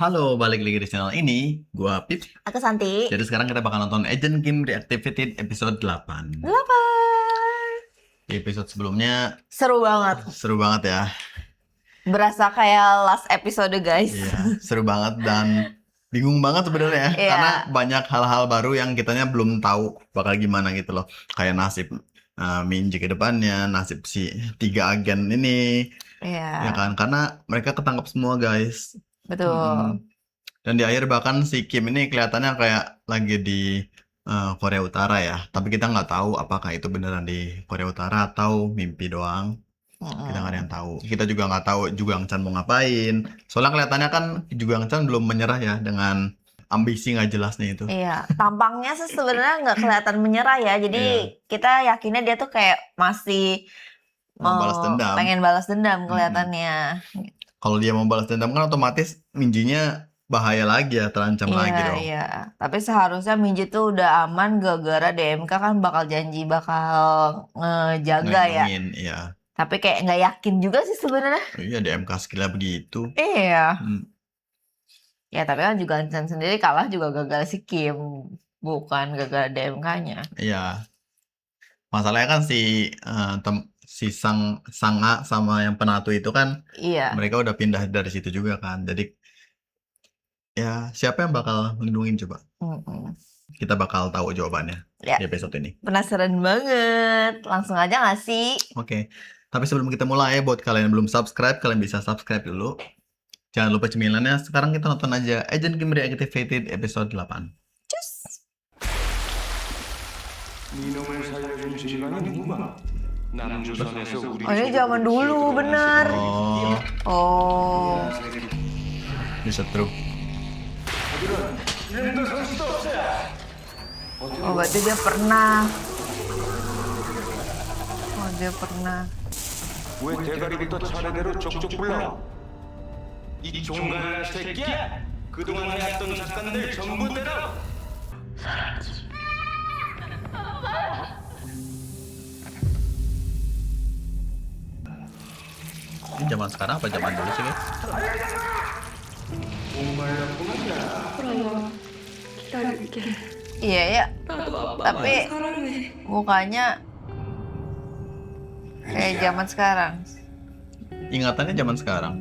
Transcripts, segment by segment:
Halo, balik lagi di channel ini. Gua Pip. Aku Santi. Jadi sekarang kita bakal nonton Agent Kim Reactivated episode 8. 8. Di episode sebelumnya Seru banget. seru banget ya. Berasa kayak last episode, guys. Iya, seru banget dan bingung banget sebenarnya ya. Iya. Karena banyak hal-hal baru yang kitanya belum tahu bakal gimana gitu loh. Kayak nasib Minji ke depannya, nasib si 3 agen ini. Ya Iya. kan? Karena mereka ketangkap semua, guys. Betul. Dan di akhir bahkan si Kim ini kelihatannya kayak lagi di Korea Utara ya. Tapi kita nggak tahu apakah itu beneran di Korea Utara atau mimpi doang. Kita nggak ada yang tahu. Kita juga nggak tahu Juga Chan mau ngapain. Soalnya kelihatannya kan Juga Chan belum menyerah ya dengan ambisi nggak jelasnya itu. Iya. Tampangnya sih sebenarnya nggak kelihatan menyerah ya. Jadi kita yakinnya dia tuh kayak masih Mau balas dendam. pengen balas dendam kelihatannya. Kalau dia mau balas dendam kan otomatis Minjinya bahaya lagi ya, terancam lagi dong. Iya. Tapi seharusnya Minji tuh udah aman gara-gara DMK kan bakal janji bakal ngejaga ya. Ngelindungin, iya. Tapi kayak nggak yakin juga sih sebenarnya. Iya, DMK skillnya begitu. Iya. Ya tapi kan juga Chan sendiri kalah juga gagal si Kim, bukan gagal DMK-nya. Iya. Masalahnya kan si Sanga sama yang penatu itu kan Iya. mereka udah pindah dari situ juga kan. Jadi ya siapa yang bakal melindungin coba? Kita bakal tahu jawabannya Ya. di episode ini. Penasaran banget. Langsung aja nggak sih? Oke. Tapi sebelum kita mulai, buat kalian yang belum subscribe, kalian bisa subscribe dulu. Jangan lupa cemilannya. Sekarang kita nonton aja Agent Kim Reactivated episode 8. Cus. Oh ini zaman dulu bener. Oh. Bisa true. Oh berarti dia pernah. Oh dia pernah. 왜 대가리부터 차례대로 족족 불러? 이 종갈 새끼야! 그동안 해왔던 작가들 전부 때려! Ini zaman sekarang apa zaman dulu sih, guys? Iya ya. Tapi mukanya kayak zaman sekarang. Ingatannya zaman sekarang.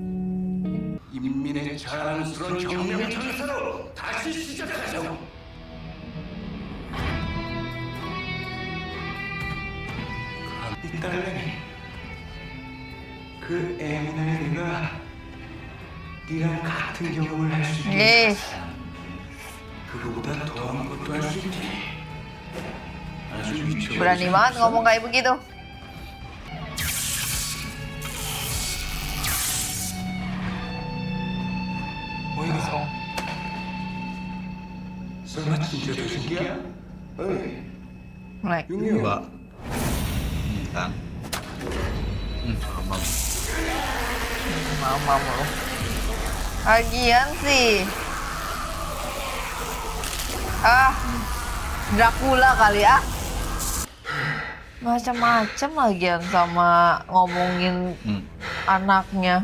인민의 자랑스러운 혁명 전사로 다시 시작하자고! 이 딸내미 그 애인을 내가 니랑 같은 경험을 할 수 예. 있게 그거보다 더한 것도 할 수 있지 아주 위험해. Berani banget ngomong kayak begitu. 뭐야? 설마 진짜 조식이야? 어이, Mulai. 용이요. Mbak. Kan. Mamam. Mama lu. Lagian sih. Dracula kali ya. Macam-macam lagian sama ngomongin anaknya.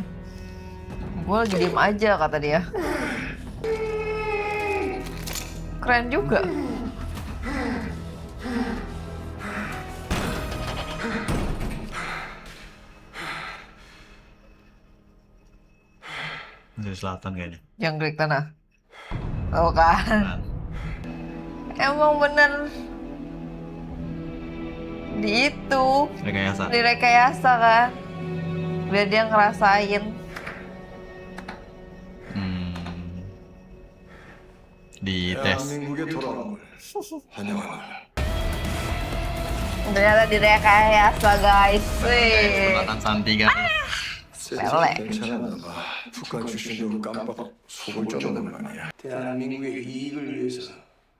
Gue lagi diem aja kata dia. Keren juga. Dari selatan kayaknya. Jangkrik tanah. Oh kan. Emang bener di itu Rekayasa. direkayasa kan. Biar dia ngerasain. Di tes. 대한민국에 돌아온 걸 환영합니다. Ternyata direkayasa guys. Wih. Selatan Santi kan. Lele. 괜찮았나 봐. 북한 출신도 깜빡 속을 쫓는 말이야. 대한민국의 이익을 위해서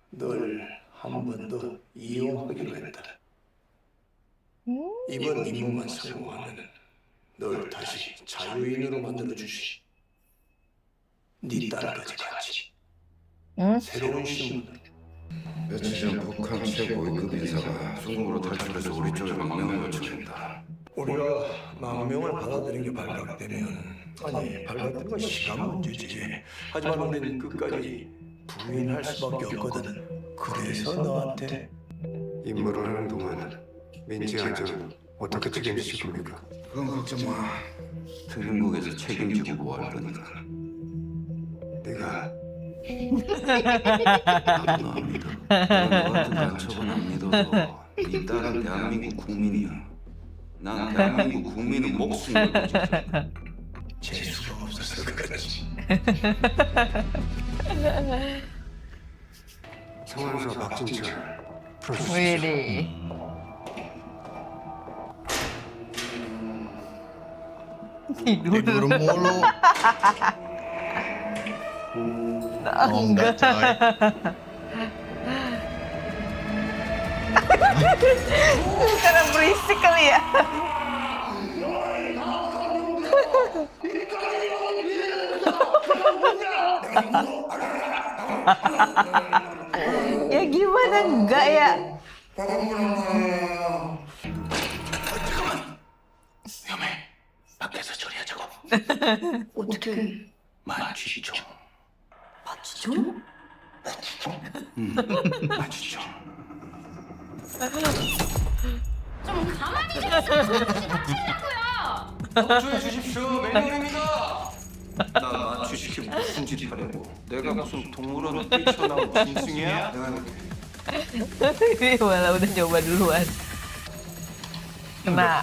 널 한 번 더 이용하기로 했다. 이번 임무만 성공하면 널 다시 자유인으로 만들어 주시. 네 딸까지 같이. 새로운 신분. 며칠 전 북한 최고 위급 인사가 중국으로 탈출해서 우리 쪽에 망명을 요청했다. 우리가 망명을 받아들인 게 발각되면 아니, 밝았던 건 시간 문제지. 하지만 우리는 끝까지 부인할 수밖에 없거든. 그래서 너한테 임무를 하는 동안 민지 안전 어떻게 책임지실 겁니까? 그건 걱정 마. 특임국에서 책임지고 뭐 할 거니까. 네가 나도 안 믿어. 내가 너 같은 간첩은 안 믿어도 네 딸은 대한민국 국민이야. 난 대한민국 국민의 목숨을 걸고 재수가 없어서 그렇지. 상황에서 박진철 풀어주십시오. 위리. Tidur mulu. Oh enggak coy. Karena berisik kali ya. Ya gimana enggak ya? 위험해. 밖에서 처리하자고. 어떻게 만취총. 맞죠? 만취총. 좀 가만히 좀 있으라고요. 협조해 주십시오. 맹령입니다. 나 마취시키고 무슨 짓 하려고? 내가 무슨 동물원에 뛰쳐나온 짐승이야? 내가 해볼게. Malah udah nyoba duluan. Kena.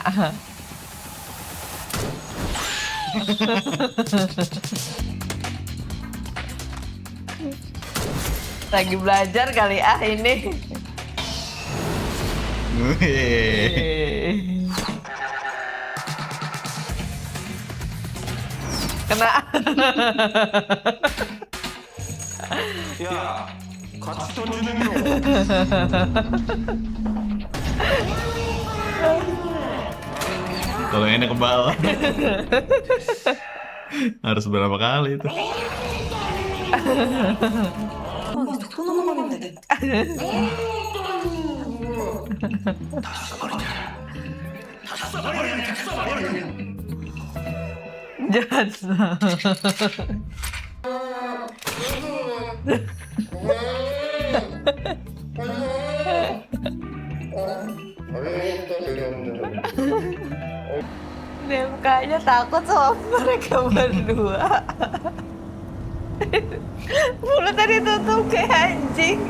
Lagi belajar kali ini. Wih. Kena. 야, 같이 던지는 거. Kalau enak kebal. Harus berapa kali itu? 속도 넘어가는데. Jangan. DMK-nya takut sama mereka berdua. Mulutnya ditutup kayak anjing.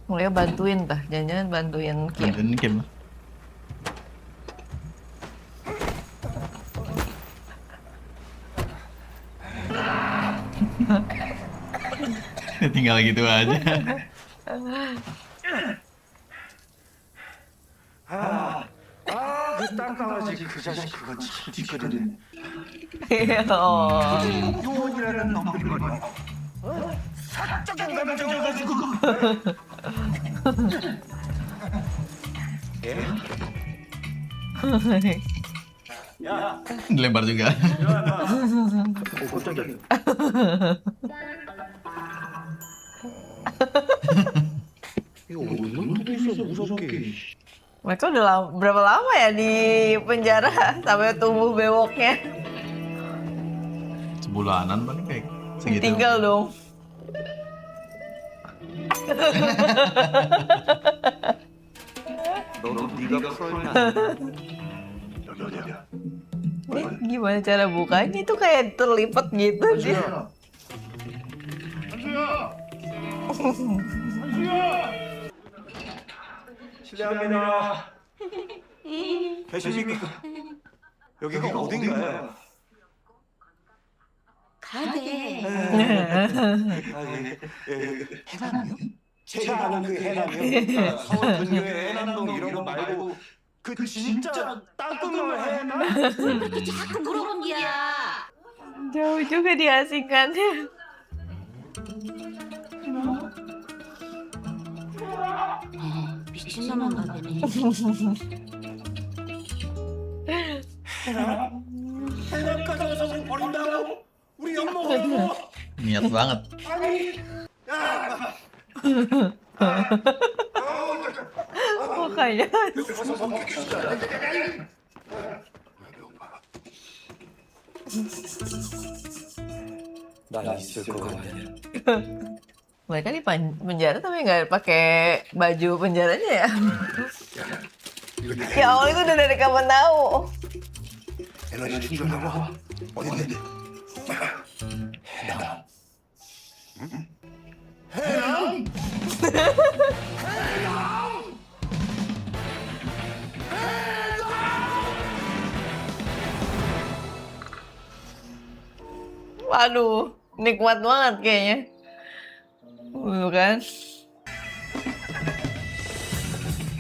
Mulai bantuin tah, jangan-jangan bantuin Kim. Bantuin Kim. Tinggal gitu aja. 그 땅강아지 그 자식 그거 참 짓거리네. Oh. 요원이라는 놈들이 말이야. 사적인 감정을 가지고. 야, Dilempar juga. 깜짝이야. 이거 얼마나 있어 무섭게. Mereka udah berapa lama ya di penjara sampai tumbuh bewoknya? Sebulanan paling kayak segitu. Tinggal dong. 너도 네가 풀어야 여기 어디야? Ini gimana cara bukanya? Itu kayak terlipat gitu dia. 실례합니다. 계십니까? 여기가 어딘가요? 가야 돼. 해남이요? 제가 아는 그 해남이요? 서울 근교의 해남동 이런 거 말고 그 진짜 따끔한 해남? 그렇게 자꾸 물어본 기야. Jauh juga diasingkannya. 미친놈만 가네. 해남까지 와서 우리 버린다고? 우리 엿먹어. Niat banget. Makanya. 난 있을 것 같아. Mereka di penjara tapi nggak pakai baju penjaranya ya? Ya Allah, itu udah dari kapan tahu? 에너지 충전하고 어디 있는데? Waduh, nikmat banget kayaknya. Bukan?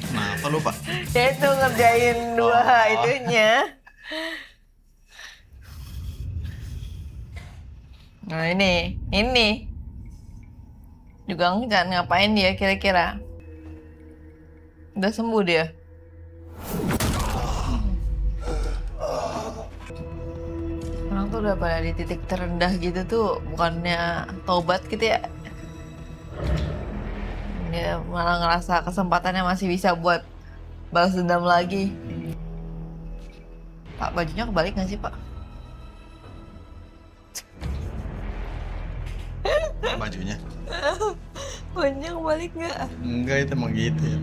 Kenapa lu, Pak? Ya itu ngerjain dua itunya. Nah ini. Juga enggak ngapain dia kira-kira? Udah sembuh dia. Orang tuh udah pada di titik terendah gitu tuh, bukannya tobat gitu ya. Dia malah ngerasa kesempatannya masih bisa buat balas dendam lagi. Pak, bajunya kebalik nggak sih, Pak? Bajunya? Bajunya kebalik nggak? Enggak, itu emang gitu ya.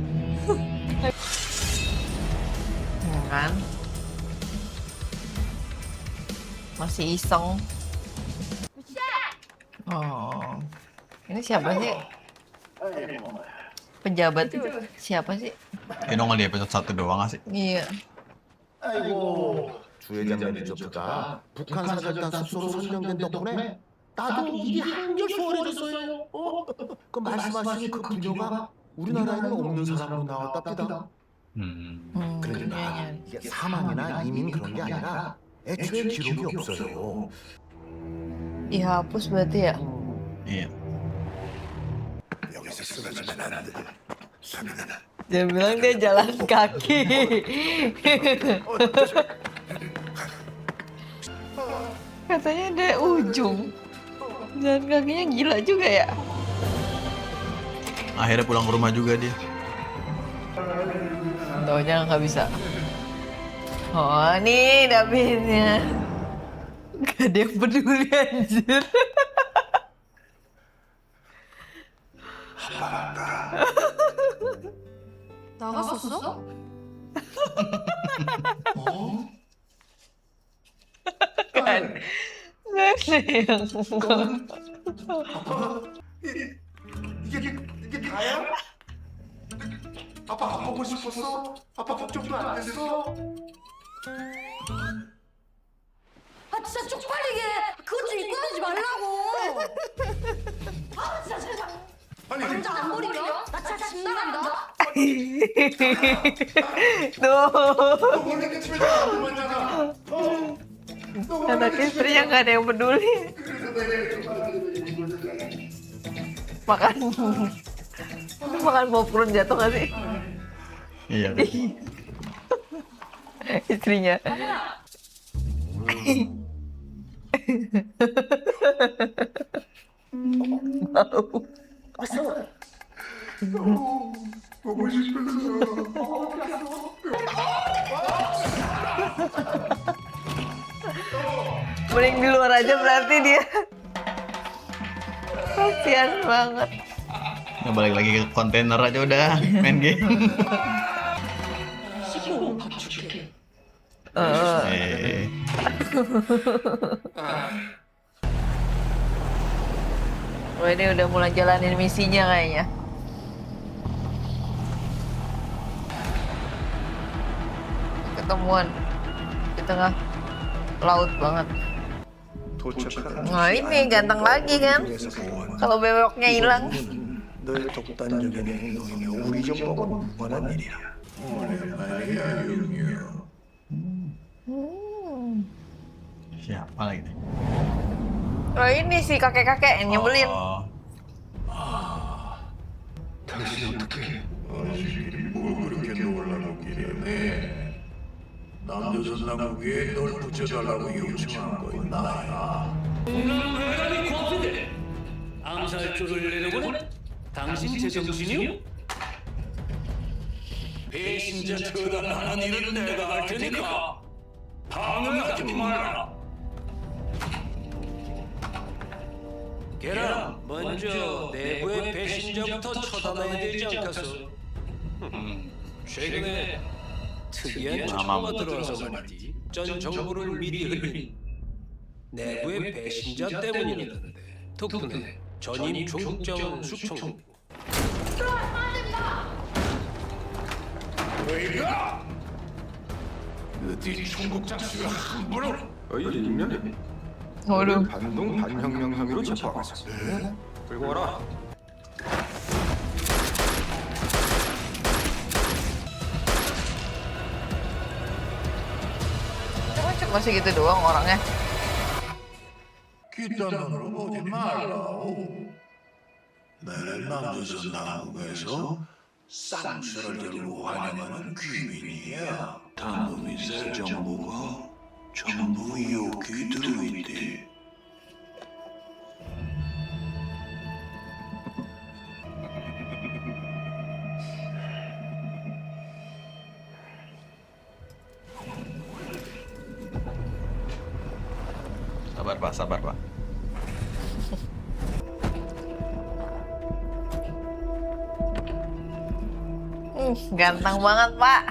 Ya kan? Masih iseng. Oh, ini siapa sih? Pejabat itu siapa sih? Ini nongol di episode 1 doang nggak sih? Iya. 아이고 주회장 매니저보다 북한 사절단 숙소로 선정된 덕분에 나도 일이 한결 수월해졌어요. 그 말씀하신 그 부녀가 우리나라에는 없는 사람으로 나왔답니다. 그러니까 이게 사망이나 이민 그런 게 아니라 애초에 기록이 없어요. Dihapus berarti ya? Iya. 여기서 쓰러지면 안 돼. 사면은 Dia bilang dia jalan kaki. Katanya ada ujung. Jalan kakinya gila juga ya. Akhirnya pulang ke rumah juga dia. Taunya nggak bisa. Oh, nih Davidnya. Gak ada yang peduli anjir. 나갔었어? Kan. Gak ada yang 이게 다야? 아빠 안 보고 싶었어? 아빠 걱정도 안 됐어? 아 진짜 쪽팔리게 그것 좀 입고 다니지 말라고. 아 진짜 제발. 남자 안 버리면 나 진짜 집 나간다. Tuh. 너 원래 그 집에 안 들어왔잖아. Anak istrinya nggak ada yang peduli. Makan. Itu makan popcorn jatuh nggak sih? Iya. Istrinya. Mau. 보고 싶었어. Mending di luar aja berarti dia. Kasian banget. Nggak balik lagi ke kontainer aja udah main game. Oh, ini udah mulai jalanin misinya kayaknya. Ketemuan di tengah laut banget. 도착한 Nah ini ganteng lagi kan? Kalau bewoknya hilang. 너의 독단적인 행동이며 우리 정보가 무관한 일이야. 오랜만이야 용이야. Siapa lagi nih? Oh ini si kakek-kakek yang nyebelin. Oh, 당신 어떻게 당신이 뭘 그렇게 놀라고 기려내? 남조선 남국에 널 붙여달라고 요청한 건 나야. 공감회관이 코앞인데 암살조를 내려보내? 당신 제정신이요? 배신자 처단하는 일은 내가 할 테니까 방해하지 마라. 걔랑 먼저 내부의 배신자부터 처단해야 되지 않겠어? 최근에 특이한 정보가 들어와서 말이지. 전 정보를 미리 흘린 내부의 배신자 때문이라는데 덕분에 전임 조국장은 숙청되고 왜이가? 어디 총국장 수가 함부로 어이 인연이 Waduh. 반동 반혁명 혐의로 체포하겠어. 들고 와라. Cuma segitu doang orangnya. kita 물어보지 말라오. 나는 남조선 남국에서 쌍수를 들고 환영하는 귀민이야. 담보미셀 정보가 전부 여기 들어있대. Sabar Pak, sabar Pak. Ganteng banget, Pak.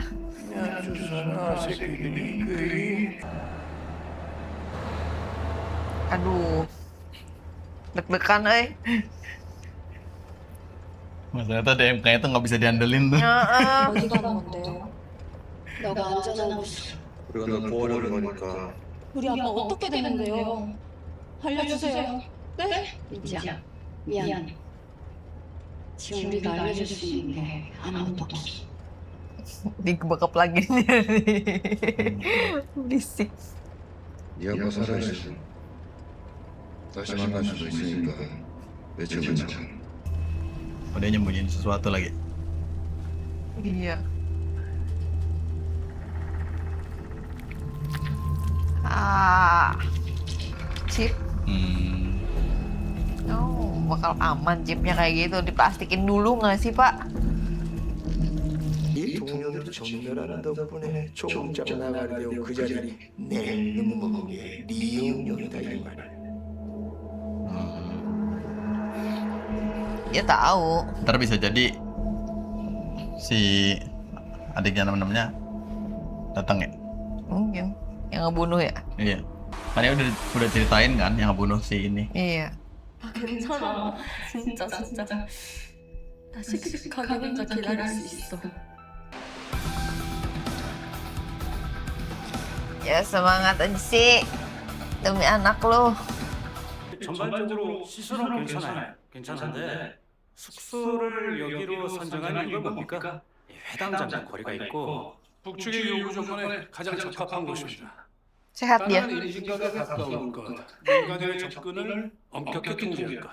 Aduh. Deg-degan, Mas ternyata DMK-nya tuh nggak bisa diandelin tuh. Heeh. 어디 가는 건데요? 너가 안전하고 있어. 우리가 널 보호하려는 거니까. 우리 아빠 어떻게 되는데요? 알려주세요. 네? 민지야, 미안. 지금 우리가 알려줄 수 있는 게 아무것도 없어. Dibekap lagi nih. Berisik. 네 아빠 살아있어. 다시 만날 수도 있으니까 외치면 참. Oh, dia nyembunyiin sesuatu lagi. Iya. Ah. Chip. Oh, bakal aman chipnya kayak gitu. Diplastikin dulu nggak sih, Pak? 이 동료들이 정멸하는 덕분에 총장 나가려고 그 자리에 냉면 먹은 게 리용령이다 이 말이야. Dia tahu. Ntar bisa jadi si adiknya namanya datang ya. Mungkin yang ngebunuh ya. Iya. Kan dia udah ceritain kan yang ngebunuh si ini. Iya. 아, 괜찮아. 진짜. 나 씩씩하게 혼자 기다릴 수 있어. Ya semangat aja sih. Demi anak lo. 전반적으로 시설은 괜찮은데 숙소를 여기로 선정한 이유가 뭡니까? 해당장과 거리가 있고 북측의 요구 조건에 가장 적합한 곳입니다. Sehat dia. 다만 인신각에 가까운 것, 민간인의 접근을 엄격히 통제할 것.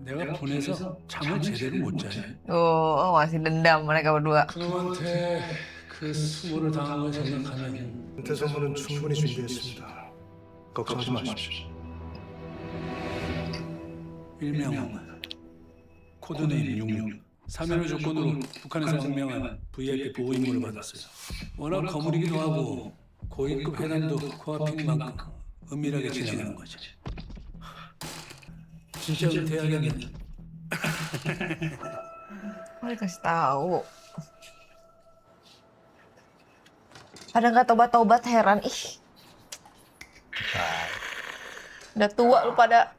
내가 보내서 잠을 제대로 못 자요. Oh, masih dendam mereka berdua. 그놈한테 그 수모를 당한 걸 생각하면 대선물은 충분히 준비했습니다. 걱정하지 마십시오. 일명 코드네임 66 사면을 조건으로 북한에서 명명한 VIP 보호 임무를 받았어요. 워낙 거물이기도 하고 고위급 회담도 코앞인 만큼 은밀하게 진행하는 거지. 진짜 은퇴하겠네. Oh, dikasih tahu. Pada nggak tobat-tobat, heran. Ih. Udah tua lu pada.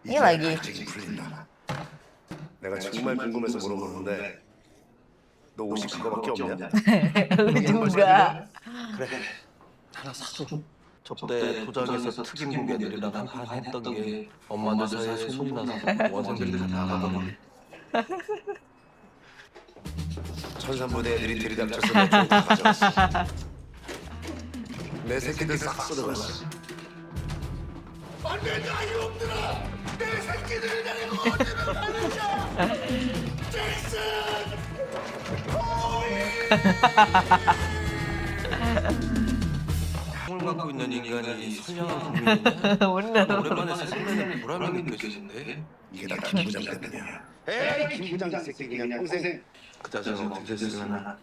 Ini lagi. 갈증이 풀린다. 내가 정말 궁금해서 물어보는데 너 옷이 그거밖에 없냐? Lu juga. 그래 하나 사줘. 저때 도장에서 특임국 애들이랑 한판 했던 게 엄마들 사이에 소문이 나서 원생들이 다 나가거든. 천산부대 애들이 들이닥쳐서 내 돈 다 가져갔어. 내 새끼들 싹 쏟아갔어. 안돼 나 이놈들아! 내 새끼들 데리고 어디로 가느냐! 제이슨! 힘을 갖고 있는 인간이 선량한 국민이냐? Bener. 오랜만에 세상에는 보람이 느껴지는데 이게 다 김부장 때문이야. 에이 김부장 이 새끼 그냥 평생 그다지 어떻게 됐으나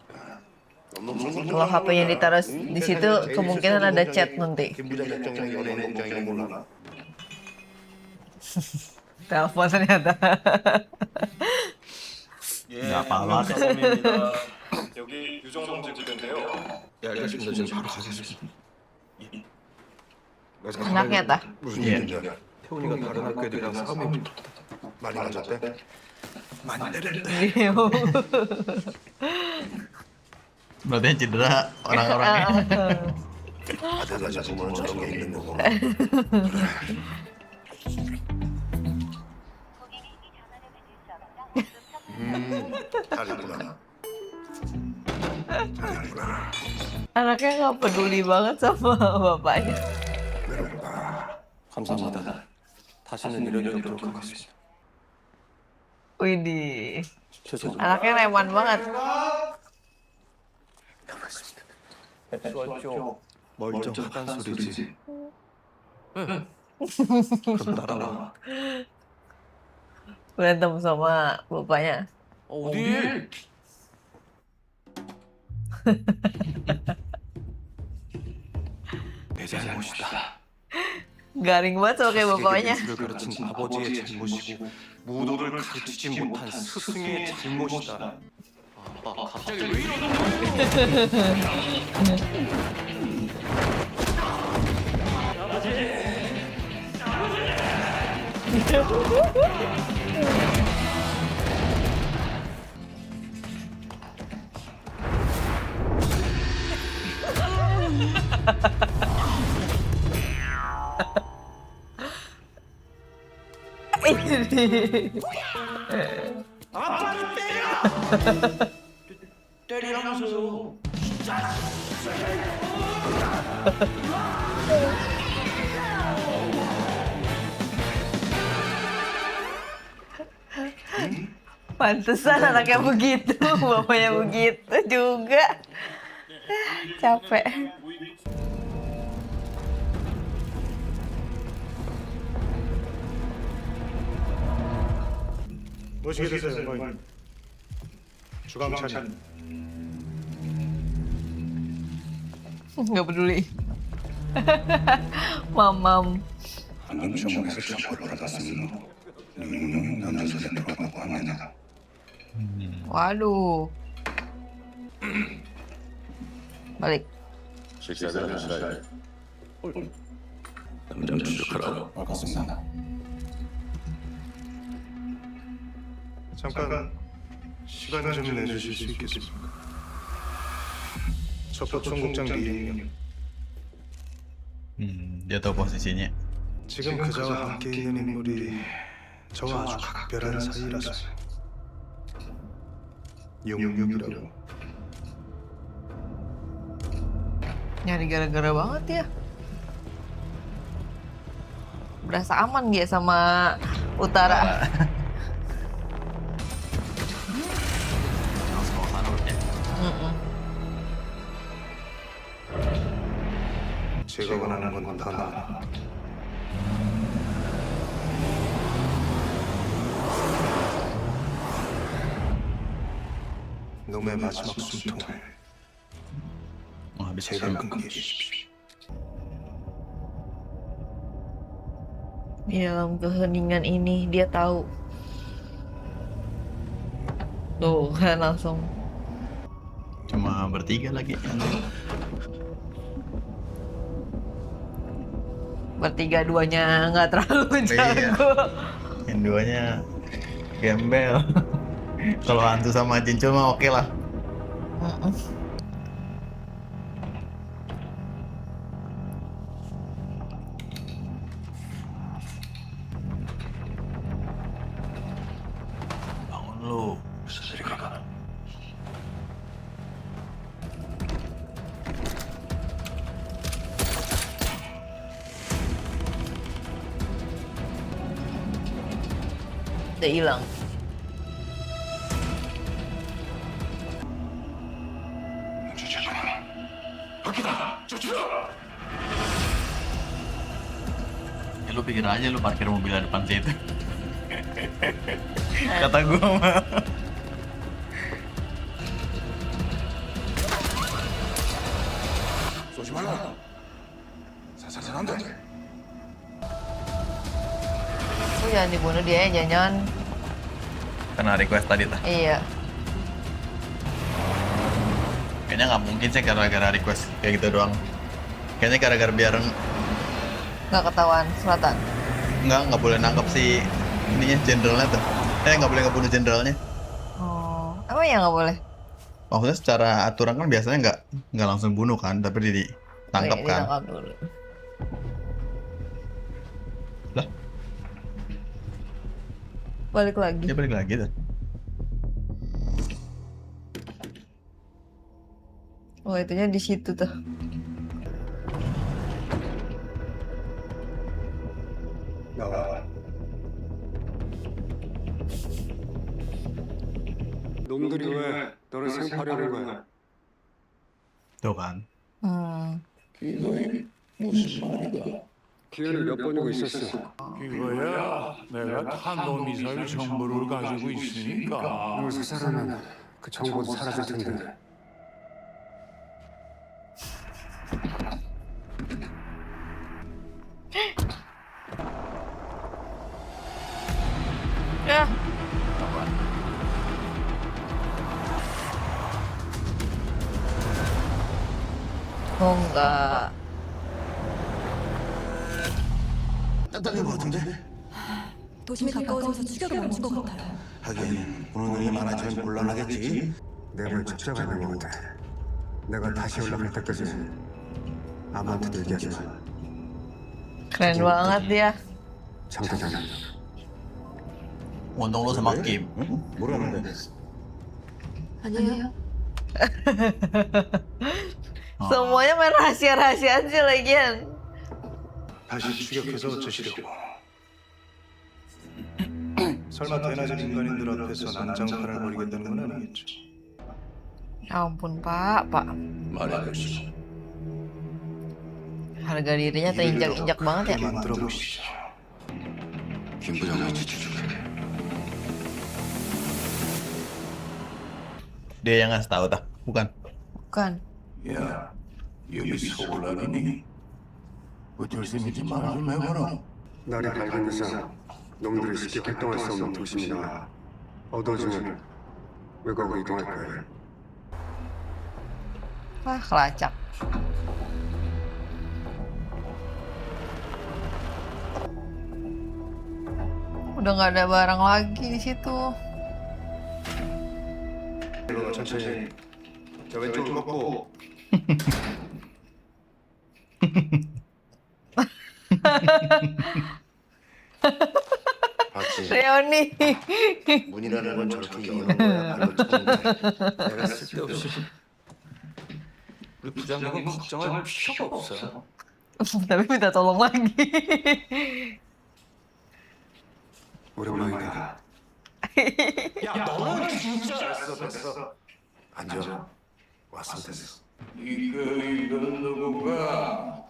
Kalau HP-nya ditaruh di situ, kemungkinan ada chat nanti. 김부장 걱정이랑 연예인 걱정이랑 몰라. Telepon ternyata. nggak apa-apa. 여기 유정범 집인데요. 예, 알겠습니다. 지금 바로 가겠습니다. Anaknya tah. 무슨 예. 일인데? 태훈이가 다른 학교 애들이랑 싸움이 붙었다. 많이 맞았대? 많이 때렸대. Berarti yang cedera orang-orangnya. 아들 여자 보면 저런 게 있는 거고. 잘했구나. 잘했구나. Anaknya nggak peduli banget sama bapaknya. 외롭다. 감사합니다. 다시는 이런 일 없도록 하겠습니다. Widih, 죄송합니다. anaknya reman banget. 수았죠. 멀쩡하단 소리지. 그럼 따라와. Berantem sama bapaknya. 어딜? 내 잘못이다. Garing banget sama kayak bapaknya. 미술을 가르친 아버지의 잘못이고 무도를 가르치지 못한 스승의 잘못이다. 갑자기 왜 이러는 거야? 때리라면서요. Pantesan anaknya begitu, bapaknya begitu juga. Capek. 모시게 되세요, 어머니. 주광찬. Nggak peduli. Mamam. 안동시험에서 처벌을 받았습니다. 유명한 남자소에 들어갔다고 합니다. Waduh. Balik. 식사를 하시라요. 남장 추적하라고. 알겠습니다. 잠깐 시간 좀 내주실 수 있겠습니까? 첩보총국장 리인영. Dia tahu posisinya. 지금 그자와 함께 있는 인물이 저와 아주 각별한 사이라서요. 용육이라고. Nyari gara-gara banget ya. Berasa aman dia sama Utara. Langsung ke sana ya. 제가 원하는 건 다 나와. 놈의 마지막 숨통을 Wah, habis 제가 itu. 끊게 해주십시오. Di dalam keheningan ini dia tahu. Tuh kan langsung. Cuma bertiga lagi. Bertiga duanya nggak terlalu Iya. jago. Yang duanya gembel. Kalau hantu sama cincul mah oke lah. Bangun lu. Udah hilang. Ya lu pikir aja lu parkir mobilnya depan situ. Kata gua mah. 쏘지 말라. 사살은 안 돼. Lu jangan beneran dibunuh dia jangan Karena request tadi tah. iya. Kayaknya nggak mungkin sih gara-gara request kayak gitu doang. Kayaknya gara-gara biar Nggak ketahuan selatan. nggak boleh nangkep si ininya jenderalnya tuh. Nggak boleh ngebunuh jenderalnya. Oh, apa ya nggak boleh? Maksudnya secara aturan kan biasanya nggak langsung bunuh kan, tapi ditangkap kan. Ditangkap dulu. Lah, Balik lagi. dia balik lagi tuh. Oh, itunya di situ tuh. 나와. 놈들이 왜 너를 생파려는 거야? Tuh kan. 너희 무슨 말이가? 기회를 몇 번이고 있었어. 이거야 내가 탄도미사일 정보를 가지고 있으니까 이걸 사살하면 그 정보도 사라질 텐데. Ya. Oh enggak. 따뜻한 것 같은데? 도심이 가까워지면서 추격을 멈춘 것 같아요. 하긴 보는 눈이 많아지면 곤란하겠지. 내뭘 쫓아가 있는 것 같아. 내가 다시 연락할 때까지 아무한테도 얘기하지 마. Keren banget dia. 장 대장. Untung lu sama Kim. 뭐라는데? 아니에요. Semuanya main rahasia-rahasiaan sih lagian. 다시 추격해서 어쩌시려고? 설마 대낮에 민간인들 앞에서 난장판을 벌이겠다는 건 아니겠죠? Ya ampun Pak. 말해보시죠. Harga dirinya terinjak-injak banget ya. 만들어 보시죠. 김 부장을 지켜줄게. Dia yang ngasih tahu tah, bukan? Bukan. 야 여기 서울날이니 어쩔 셈이지 말좀 해봐라. 날이 밝은 이상 놈들이 쉽게 활동할 수 없는 도심이나 어두워지면 외곽으로 이동할 거야. Wah, kelacak. Udah nggak ada barang lagi di situ. 천천히. 저 왼쪽 좀 먹고. 봤지? Reoni. 문이라는 건 저렇게 여는 거야. 발로 차는데. 내가 쓸데없이 우리 부장님은 걱정할 필요가 없어. Tapi minta tolong lagi. 오랜만이다. 야 너는 진짜 됐어. 앉아. 왔으면 됐어. 이건 누구가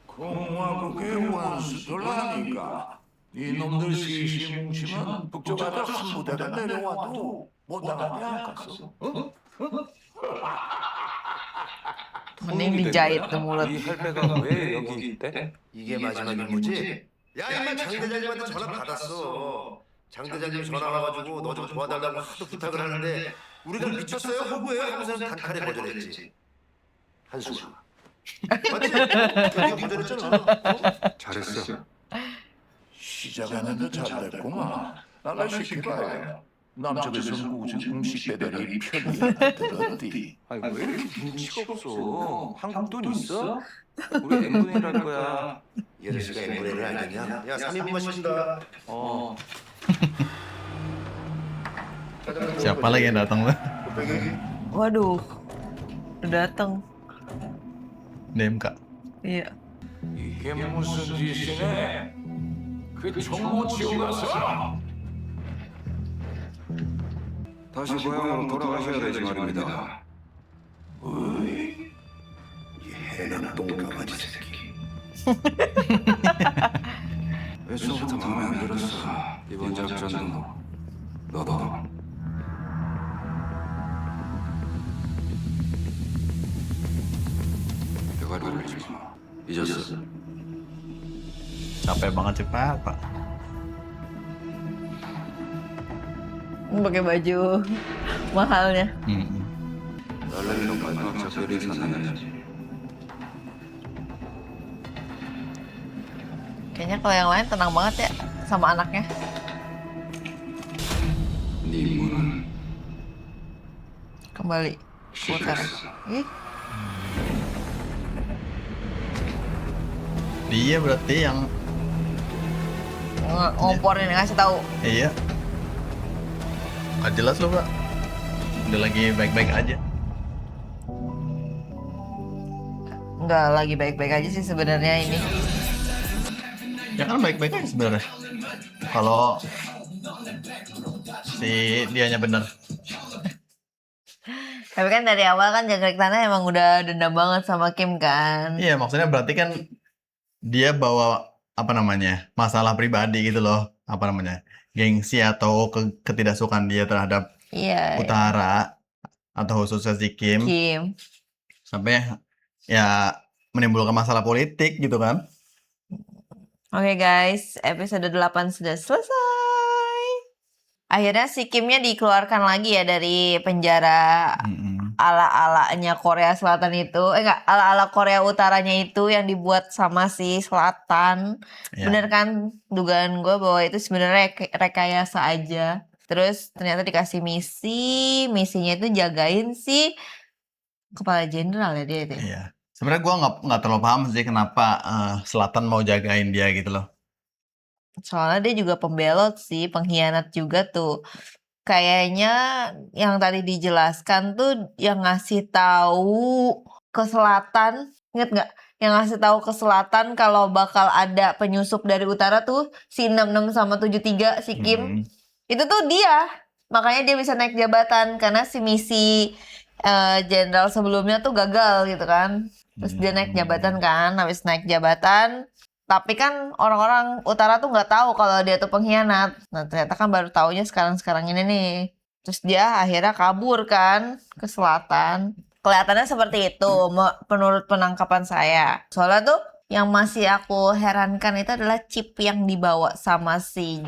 공화국의 원수들라니까 이놈들 셋이 뭉치면 북쪽에다 한 부대가 내려와도 못 나가게 할까서? Mending dijahit tuh mulut. 이 할배가 왜 여기 있대? 이게 마지막 임무지? 야 임마 장 대장님한테 전화 받았어. 장 대장님 전화 와가지고 너 좀 도와달라고 하도 부탁을 하는데 우리가 미쳤어요 허구예요 하고서 단칼에 거절했지. 한수가. 맞지? 네가 거절했잖아. 잘했어. 시작하는데 잘 됐구만. 나가 시켜봐요. 남쪽에서는 오직 음식 배달이 편리하다 들었디. 아니 왜 이렇게 눈치가 없어? 한국 돈 있어? 우리 N분의 1할 거야. 이 아저씨가 엠브레를 알겠냐? 야 3인분만 시킨다. Siapa lagi yang datang tuh? Waduh. Udah dateng. DMK. Iya. 이게 무슨 짓이네? 그 정보 지어가서 다시 고향으로 돌아가셔야 되지 말입니다. 어이, 이 해난 똥강아지 새끼. 애초부터 마음에 안 들었어. 이번 작전도 너도. 대가리 올리지 마. 잊었어. Capek banget sih Pak. pakai baju mahalnya. 딸내미랑 마지막 작별을 사나야지. Kayaknya kalau yang lain tenang banget ya sama anaknya. 네 임무는 Kembali ke utara. Ih, Dia berarti yang ngomporin ngasih tahu. iya. Nggak jelas loh, Pak. Udah lagi baik-baik aja. Nggak lagi baik-baik aja sih sebenarnya ini. Ya kan baik-baik aja sebenarnya. Kalau si dianya bener. Tapi kan dari awal kan Jangkrik Tanah emang udah dendam banget sama Kim kan. Iya, maksudnya berarti kan dia bawa apa namanya masalah pribadi gitu loh, apa namanya gengsi atau ketidaksukaan dia terhadap Iya, Utara atau khususnya si Kim Kim. sampai ya menimbulkan masalah politik gitu kan. Oke guys, episode 8 sudah selesai. Akhirnya si Kimnya dikeluarkan lagi ya dari penjara ala-alanya Korea Selatan itu. Enggak, ala-ala Korea Utaranya itu yang dibuat sama si Selatan. Ya. Bener kan dugaan gue bahwa itu sebenarnya rekayasa aja. Terus ternyata dikasih misinya itu jagain si kepala jenderal ya dia itu. Iya. Sebenarnya gue nggak terlalu paham sih kenapa Selatan mau jagain dia gitu loh. Soalnya dia juga pembelot sih, pengkhianat juga tuh. Kayaknya yang tadi dijelaskan tuh yang ngasih tahu ke Selatan, inget nggak? Yang ngasih tahu ke Selatan kalau bakal ada penyusup dari utara tuh si 66 sama 73 si Kim. Itu tuh dia. Makanya dia bisa naik jabatan karena si misi jenderal sebelumnya tuh gagal gitu kan. Terus dia naik jabatan kan, habis naik jabatan. Tapi kan orang-orang utara tuh nggak tahu kalau dia tuh pengkhianat. Nah ternyata kan baru taunya sekarang-sekarang ini nih. Terus dia akhirnya kabur kan ke selatan. Kelihatannya seperti itu menurut penangkapan saya. Soalnya tuh yang masih aku herankan itu adalah chip yang dibawa sama si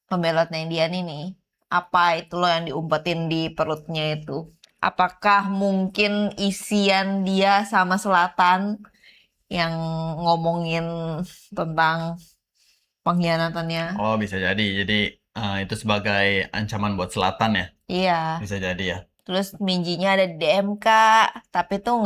pembelotnya Indian ini. Apa itu loh yang diumpetin di perutnya itu? Apakah mungkin isian dia sama selatan yang ngomongin tentang pengkhianatannya? Oh bisa jadi. Jadi itu sebagai ancaman buat Selatan ya? Iya. Bisa jadi ya. Terus Minjinya ada di DMK, tapi tuh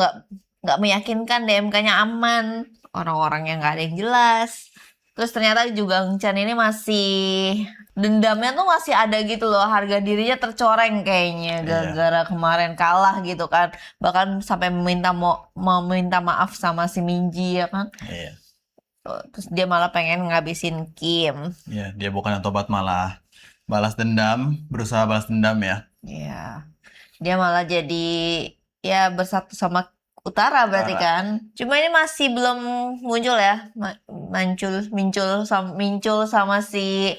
nggak meyakinkan DMK-nya aman. Orang-orangnya nggak ada yang jelas. Terus ternyata juga Chan ini masih dendamnya tuh masih ada gitu loh, harga dirinya tercoreng kayaknya gara-gara kemarin kalah gitu kan, bahkan sampai meminta maaf sama si Minji ya kan. Iya. Terus dia malah pengen ngabisin Kim. Iya, dia bukan yang tobat malah balas dendam, berusaha balas dendam ya. Iya, dia malah jadi ya bersatu sama Utara berarti kan. Cuma ini masih belum muncul ya, muncul sama si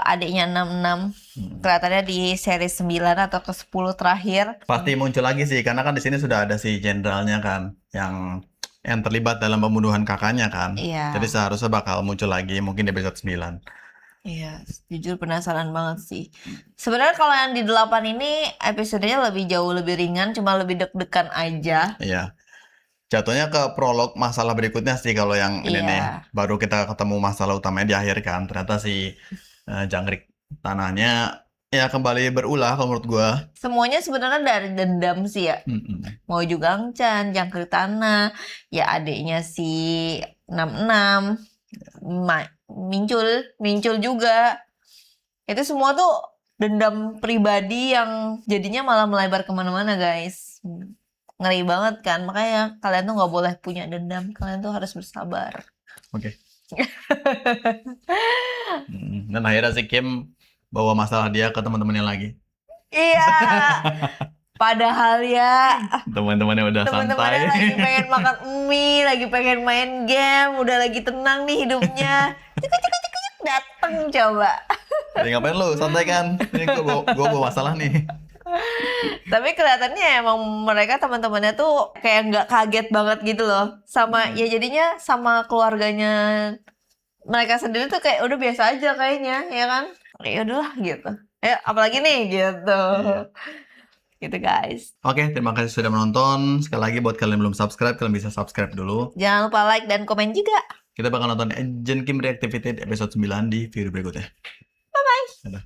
adiknya 66. Kelihatannya di seri 9 atau ke 10 terakhir. Pasti muncul lagi sih, karena kan di sini sudah ada si jenderalnya kan, yang terlibat dalam pembunuhan kakaknya kan. Iya. Jadi seharusnya bakal muncul lagi, mungkin di episode 9. Iya, jujur penasaran banget sih. Sebenarnya kalau yang di 8 ini episodenya jauh lebih ringan, cuma lebih deg-degan aja. Iya. Jatuhnya ke prolog masalah berikutnya sih kalau yang ini nih. Baru kita ketemu masalah utamanya di akhir kan. Ternyata si Jangkrik Tanahnya ya kembali berulah kalau menurut gua. Semuanya sebenarnya dari dendam sih ya. Mau juga Chan, Jangkrik Tanah, ya adiknya si 66, Mincul juga. Itu semua tuh dendam pribadi yang jadinya malah melebar kemana-mana guys. Ngeri banget kan, makanya kalian tuh nggak boleh punya dendam, kalian tuh harus bersabar. Oke. Dan akhirnya si Kim bawa masalah dia ke teman-temannya lagi. Iya. Padahal ya teman-temannya udah teman-temannya santai. lagi pengen makan mie, lagi pengen main game, udah lagi tenang nih hidupnya. Cuk dateng coba. Jadi ngapain lu? Santai kan? Ini gua bawa masalah nih. Tapi kelihatannya emang mereka teman-temannya tuh kayak nggak kaget banget gitu loh. Sama ya jadinya sama keluarganya mereka sendiri tuh kayak udah biasa aja kayaknya, ya kan? Ya udahlah gitu. apalagi nih gitu. Iya. Gitu guys. Oke, terima kasih sudah menonton. Sekali lagi buat kalian yang belum subscribe, kalian bisa subscribe dulu. Jangan lupa like dan komen juga. Kita bakal nonton Agent Kim Reactivated episode 9 di video berikutnya. Bye bye. Dadah.